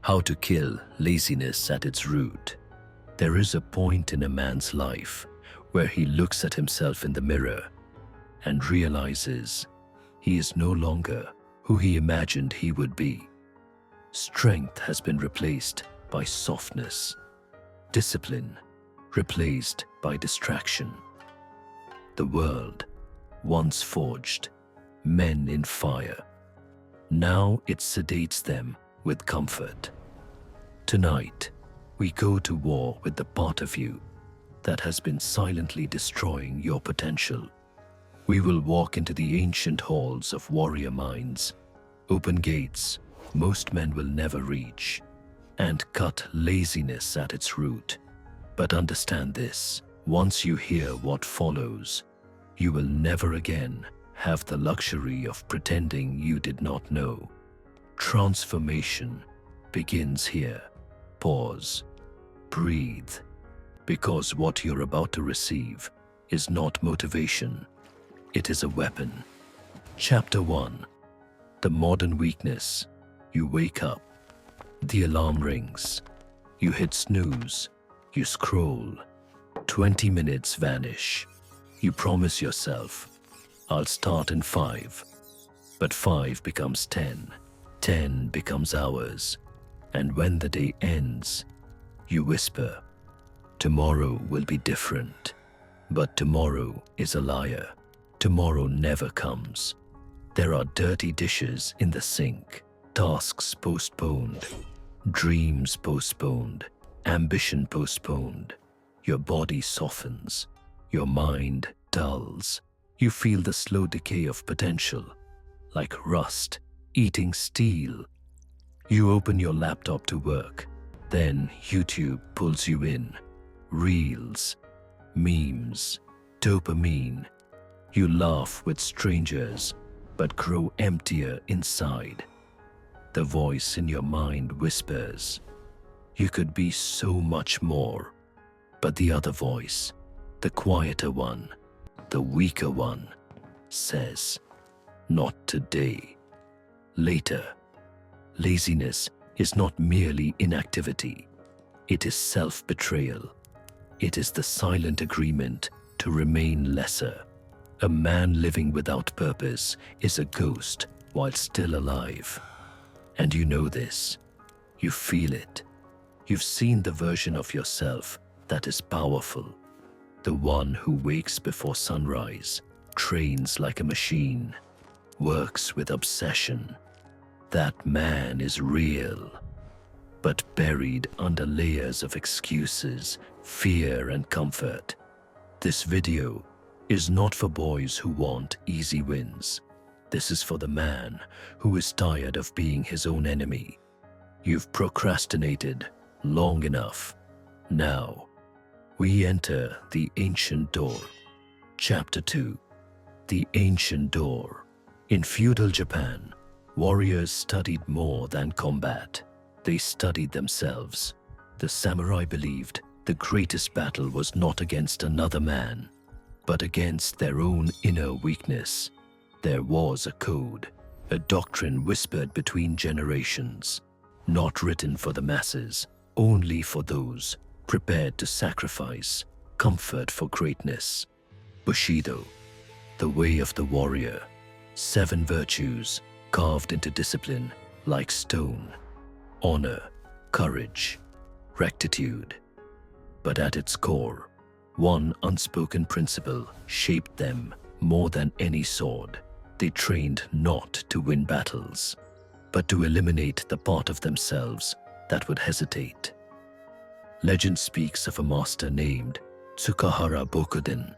How to kill laziness at its root. There is a point in a man's life where he looks at himself in the mirror and realizes he is no longer who he imagined he would be. Strength has been replaced by softness, discipline replaced by distraction. The world once forged men in fire. Now it sedates them with comfort. Tonight, we go to war with the part of you that has been silently destroying your potential. We will walk into the ancient halls of warrior minds, open gates most men will never reach, and cut laziness at its root. But understand this, once you hear what follows, you will never again have the luxury of pretending you did not know. Transformation begins here. Pause. Breathe. Because what you're about to receive is not motivation. It is a weapon. Chapter 1. The modern weakness. You wake up. The alarm rings. You hit snooze. You scroll. 20 minutes vanish. You promise yourself, I'll start in 5. But 5 becomes 10. 10 becomes hours. And when the day ends, you whisper, tomorrow will be different. But tomorrow is a liar. Tomorrow never comes. There are dirty dishes in the sink, tasks postponed, dreams postponed, ambition postponed. Your body softens, your mind dulls. You feel the slow decay of potential, like rust eating steel. You open your laptop to work, then YouTube pulls you in. Reels, memes, dopamine. You laugh with strangers, but grow emptier inside. The voice in your mind whispers, you could be so much more. But the other voice, the quieter one, the weaker one, says, not today. Later. Laziness is not merely inactivity. It is self-betrayal. It is the silent agreement to remain lesser. A man living without purpose is a ghost while still alive. And you know this. You feel it. You've seen the version of yourself that is powerful. The one who wakes before sunrise, trains like a machine, works with obsession. That man is real, but buried under layers of excuses, fear, and comfort. This video is not for boys who want easy wins. This is for the man who is tired of being his own enemy. You've procrastinated long enough. Now, we enter the ancient door. Chapter 2. The ancient door. In feudal Japan, warriors studied more than combat. They studied themselves. The samurai believed the greatest battle was not against another man, but against their own inner weakness. There was a code, a doctrine whispered between generations, not written for the masses, only for those prepared to sacrifice comfort for greatness. Bushido, the way of the warrior, 7 virtues carved into discipline like stone: honor, courage, rectitude. But at its core, one unspoken principle shaped them more than any sword. They trained not to win battles, but to eliminate the part of themselves that would hesitate. Legend speaks of a master named Tsukahara Bokuden,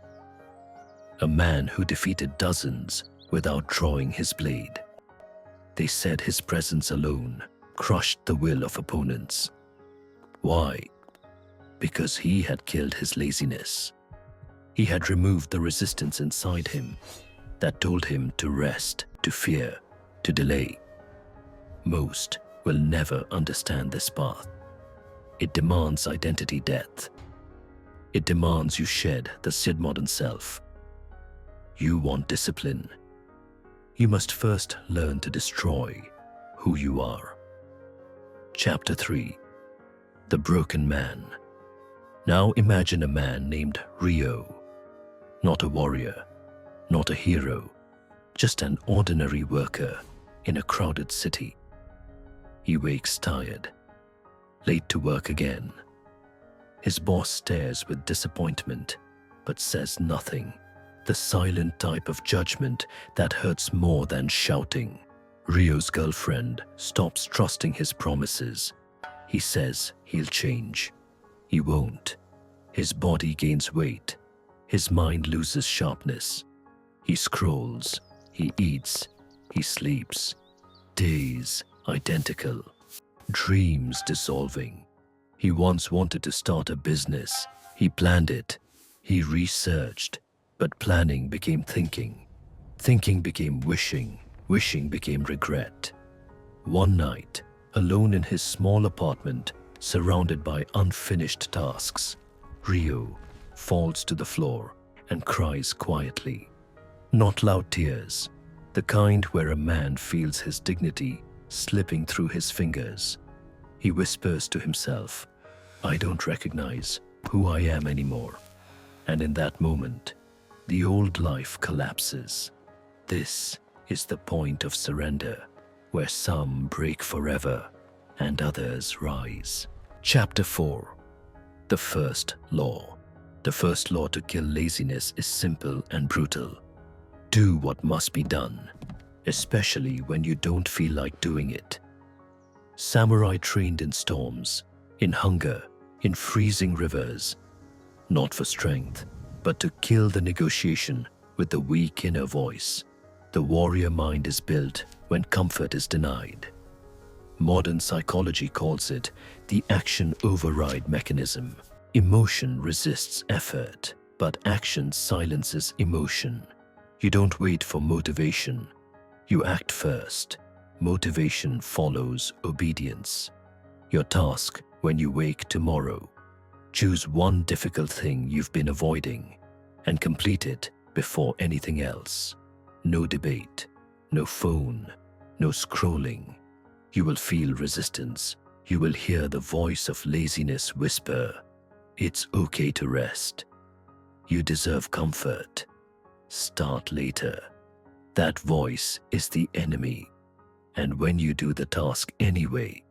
a man who defeated dozens without drawing his blade. They said his presence alone crushed the will of opponents. Why? Because he had killed his laziness. He had removed the resistance inside him that told him to rest, to fear, to delay. Most will never understand this path. It demands identity death. It demands you shed the Sid modern self. You want discipline. You must first learn to destroy who you are. Chapter 3. The Broken Man. Now imagine a man named Rio. Not a warrior, not a hero, just an ordinary worker in a crowded city. He wakes tired, late to work again. His boss stares with disappointment, but says nothing. The silent type of judgment that hurts more than shouting. Rio's girlfriend stops trusting his promises. He says he'll change. He won't. His body gains weight. His mind loses sharpness. He scrolls. He eats. He sleeps. Days identical. Dreams dissolving. He once wanted to start a business. He planned it. He researched. But planning became thinking. Thinking became wishing. Wishing became regret. One night, alone in his small apartment, surrounded by unfinished tasks, Rio falls to the floor and cries quietly. Not loud tears, the kind where a man feels his dignity slipping through his fingers. He whispers to himself, "I don't recognize who I am anymore." And in that moment, the old life collapses. This is the point of surrender, where some break forever and others rise. Chapter 4. The First Law. The first law to kill laziness is simple and brutal. Do what must be done, especially when you don't feel like doing it. Samurai trained in storms, in hunger, in freezing rivers, not for strength, but to kill the negotiation with the weak inner voice. The warrior mind is built when comfort is denied. Modern psychology calls it the action override mechanism. Emotion resists effort, but action silences emotion. You don't wait for motivation. You act first. Motivation follows obedience. Your task when you wake tomorrow: choose one difficult thing you've been avoiding and complete it before anything else. No debate, no phone, no scrolling. You will feel resistance. You will hear the voice of laziness whisper, "It's okay to rest. You deserve comfort. Start later." That voice is the enemy. And when you do the task anyway,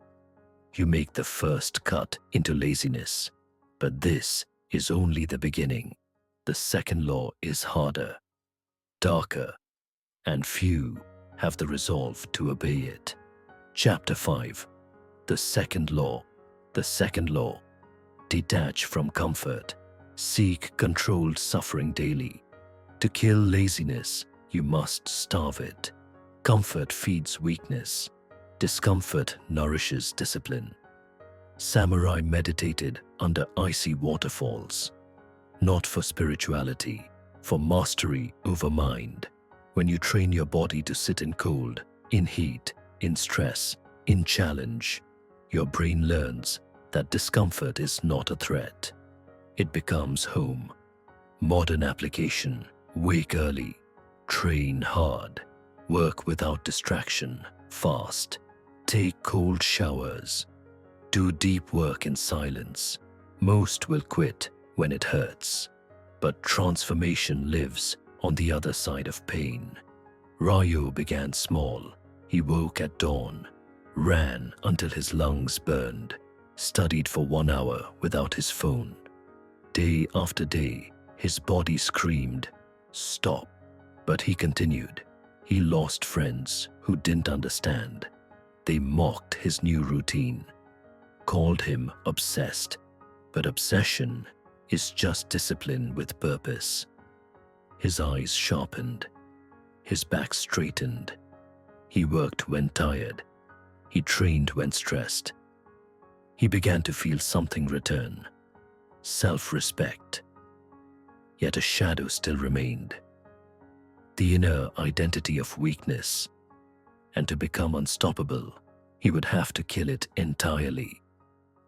you make the first cut into laziness. But this is only the beginning. The second law is harder, darker, and few have the resolve to obey it. Chapter 5. The Second Law. The second law. Detach from comfort. Seek controlled suffering daily. To kill laziness, you must starve it. Comfort feeds weakness. Discomfort nourishes discipline. Samurai meditated under icy waterfalls, not for spirituality, for mastery over mind. When you train your body to sit in cold, in heat, in stress, in challenge, your brain learns that discomfort is not a threat. It becomes home. Modern application: wake early, train hard, work without distraction, fast, take cold showers, do deep work in silence. Most will quit when it hurts, but transformation lives on the other side of pain. Ryo began small. He woke at dawn, ran until his lungs burned, studied for 1 hour without his phone. Day after day, his body screamed, "Stop." But he continued. He lost friends who didn't understand. They mocked his new routine, called him obsessed. But obsession is just discipline with purpose. His eyes sharpened. His back straightened. He worked when tired. He trained when stressed. He began to feel something return: self-respect. Yet a shadow still remained. The inner identity of weakness. And to become unstoppable, he would have to kill it entirely.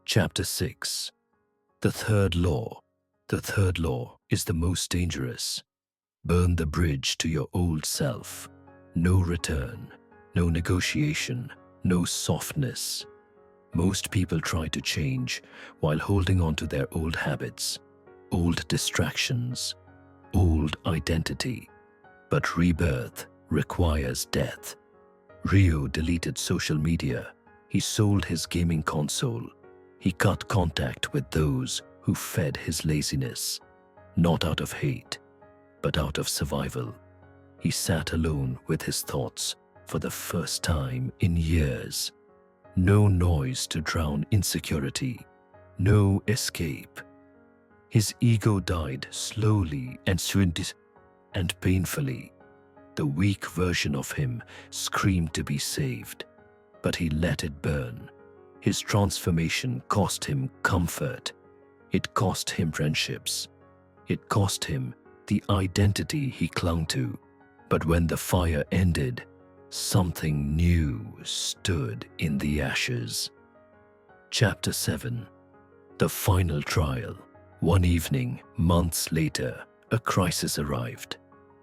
Chapter 6. The Third Law. The third law is the most dangerous. Burn the bridge to your old self. No return, no negotiation, no softness. Most people try to change while holding on to their old habits, old distractions, old identity. But rebirth requires death. Rio deleted social media. He sold his gaming console. He cut contact with those who fed his laziness, not out of hate, but out of survival. He sat alone with his thoughts for the first time in years. No noise to drown insecurity, no escape. His ego died slowly and painfully. The weak version of him screamed to be saved, but he let it burn. His transformation cost him comfort. It cost him friendships. It cost him the identity he clung to. But when the fire ended, something new stood in the ashes. Chapter 7. The Final Trial. One evening, months later, a crisis arrived.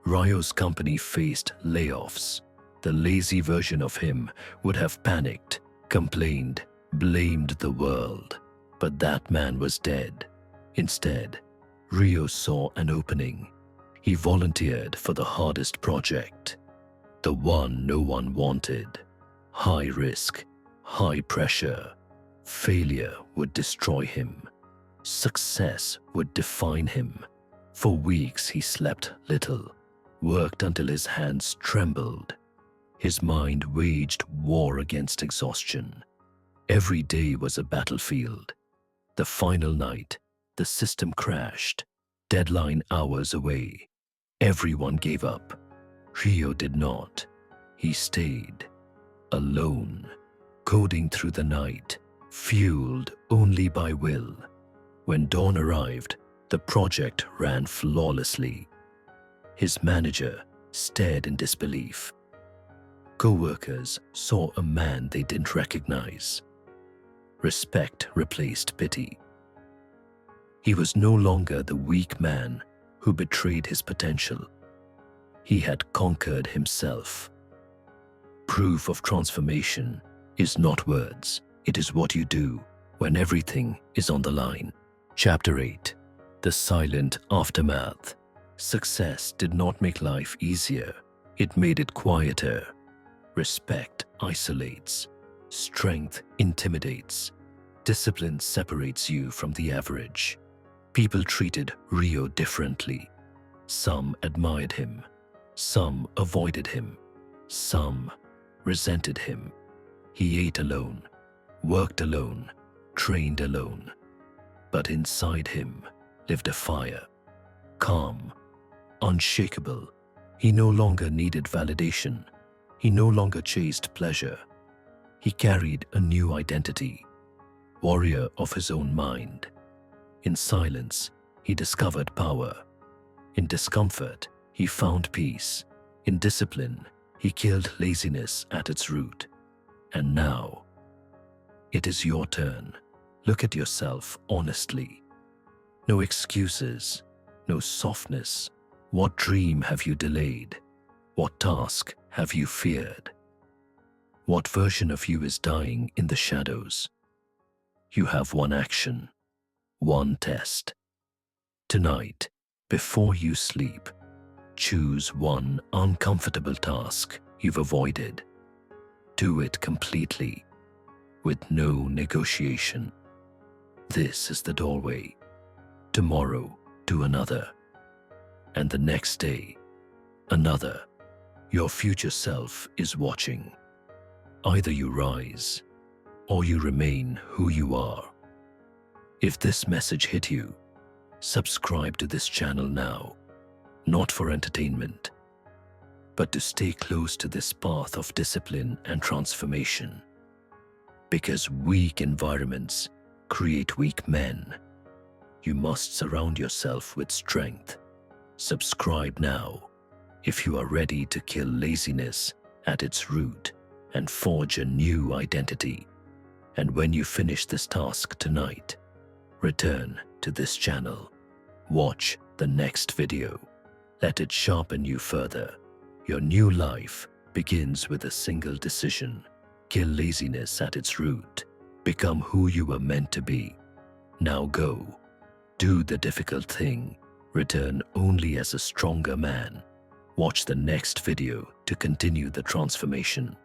Ryo's company faced layoffs. The lazy version of him would have panicked, complained, blamed the world. But that man was dead. Instead, Ryo saw an opening. He volunteered for the hardest project, the one no one wanted. High risk, high pressure. Failure would destroy him. Success would define him. For weeks he slept little, worked until his hands trembled. His mind waged war against exhaustion. Every day was a battlefield. The final night, the system crashed. Deadline hours away. Everyone gave up. Rio did not. He stayed, alone, coding through the night, fueled only by will. When dawn arrived, the project ran flawlessly. His manager stared in disbelief. Co-workers saw a man they didn't recognize. Respect replaced pity. He was no longer the weak man who betrayed his potential. He had conquered himself. Proof of transformation is not words, it is what you do when everything is on the line. Chapter 8. The Silent Aftermath. Success did not make life easier, it made it quieter. Respect isolates. Strength intimidates. Discipline separates you from the average. People treated Rio differently. Some admired him. Some avoided him. Some resented him. He ate alone, worked alone, trained alone. But inside him lived a fire. Calm, unshakable. He no longer needed validation. He no longer chased pleasure. He carried a new identity, warrior of his own mind. In silence, he discovered power. In discomfort, he found peace. In discipline, he killed laziness at its root. And now, it is your turn. Look at yourself honestly. No excuses, no softness. What dream have you delayed? What task have you feared? What version of you is dying in the shadows? You have one action, one test. Tonight, before you sleep, choose one uncomfortable task you've avoided. Do it completely, with no negotiation. This is the doorway. Tomorrow, do another. And the next day, another. Your future self is watching. Either you rise, or you remain who you are. If this message hit you, subscribe to this channel now, not for entertainment, but to stay close to this path of discipline and transformation. Because weak environments create weak men. You must surround yourself with strength. Subscribe now if you are ready to kill laziness at its root and forge a new identity. And when you finish this task tonight, return to this channel. Watch the next video. Let it sharpen you further. Your new life begins with a single decision. Kill laziness at its root. Become who you were meant to be. Now go. Do the difficult thing. Return only as a stronger man. Watch the next video to continue the transformation.